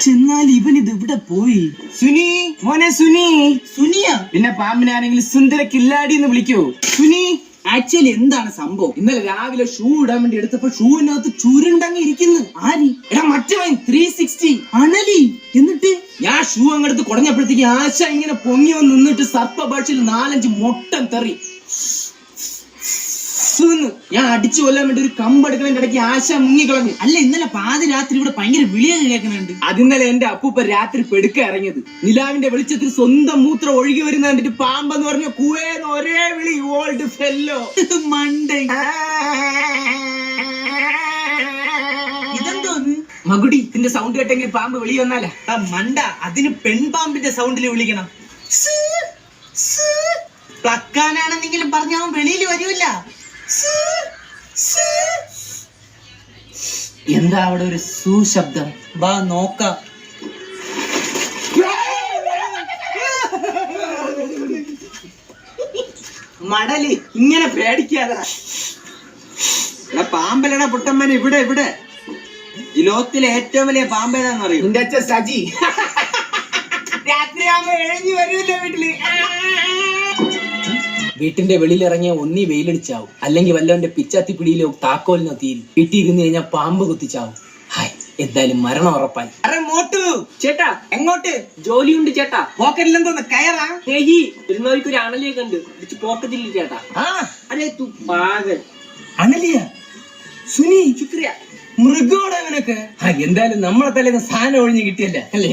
ചെന്നാൽ ഇവൻ ഇത് ഇവിടെ പോയി. സുനി, മോനെ സുനി. സുനിയാ? പിന്നെ പാമ്പിനെ ആരെങ്കിലും സുന്ദര കില്ലാടി എന്ന് വിളിക്കൂ. സുനി, ആക്ച്വലി എന്താണ് സംഭവം? ഇന്നലെ രാവിലെ ഷൂ ഇടാൻ വേണ്ടി എടുത്തപ്പോ ഷൂവിനകത്ത് ചുരുണ്ടങ്ങ് ഇരിക്കുന്നു. ആരി? എടാ മറ്റവൻ 360 അണലി. എന്നിട്ട് ഞാൻ ഷൂ അങ്ങെടുത്ത് കുടഞ്ഞപ്പോഴത്തേക്ക് ആശ ഇങ്ങനെ പൊങ്ങി വന്ന് നിന്നിട്ട് സർപ്പ ഭാഷയിൽ 4-5 മൊട്ടം തെറി. ഞാൻ അടിച്ചു കൊല്ലാൻ വേണ്ടി ഒരു കമ്പെടുക്കണതിന്റെ ഇടയ്ക്ക് ആശ മുങ്ങിക്കളഞ്ഞു. അല്ല, ഇന്നലെ പാതിരാത്രി ഇവിടെ ഭയങ്കര വിളിയൊക്കെ കേൾക്കുന്നുണ്ട്. അതിന്നലെ എന്റെ അപ്പൂപ്പ രാത്രി പെടുക്ക ഇറങ്ങിയത്. നിലാവിന്റെ വെളിച്ചത്തിൽ സ്വന്തം മൂത്രം ഒഴുകി വരുന്ന കണ്ടിട്ട് പാമ്പെന്ന് പറഞ്ഞ കൂവേന്ന് ഒരേ വിളി. ഓൾഡ് ഫെല്ലോ മണ്ടേ. ഇതെന്തോന്ന് മകുടി? ഇതിന്റെ സൗണ്ട് കേട്ടെങ്കിൽ പാമ്പ് വിളി വന്നാലാ? മണ്ട, അതിന് പെൺപാമ്പിന്റെ സൗണ്ടിൽ വിളിക്കണം. പ്ലക്കാനാണെന്നെങ്കിലും പറഞ്ഞ അവൻ വെളിയിൽ വരൂല്ല. എന്താ അവിടെ ഒരു ശബ്ദം? വാ നോക്കാം. മടല് ഇങ്ങനെ പേടിക്കാതെ. പാമ്പലട പൊട്ടമ്മനെ. ഇവിടെ ഇവിടെ ഈ ലോകത്തിലെ ഏറ്റവും വലിയ പാമ്പേതാന്ന് അറിയും? നിന്റെ അച്ഛൻ സജി. രാത്രിയാകുമ്പോ എഴുതി വരൂല്ലോ വീട്ടില്. വീട്ടിന്റെ വെളിയിലിറങ്ങിയ ഒന്നി വെയിലടിച്ചാവും, അല്ലെങ്കിൽ വല്ലവന്റെ പിച്ചാത്തി പിടിയിലോ താക്കോലിനോ തീരും. വീട്ടിൽ ഇരുന്ന് കഴിഞ്ഞാൽ പാമ്പ് കുത്തിച്ചാവും. ഹായ്, എന്തായാലും മരണം ഉറപ്പായി. അറെ മോട്ടു ചേട്ടാ, എങ്ങോട്ട്? ജോലിയുണ്ട് ചേട്ടാ. പോക്കറ്റിൽ എന്തോന്ന് കയറാ? ഇരുന്നവർക്ക് ഒരു അണലിയെ കണ്ട് പോക്കറ്റില്ല ചേട്ടാ. അതെ തു പാകൽ. അണലിയ? സുനി, ശുക്രിയ. മൃഗോടെ അവനൊക്കെ. എന്തായാലും നമ്മളെ തലേന്ന് സാധനം ഒഴിഞ്ഞ് കിട്ടിയല്ലേ അല്ലേ?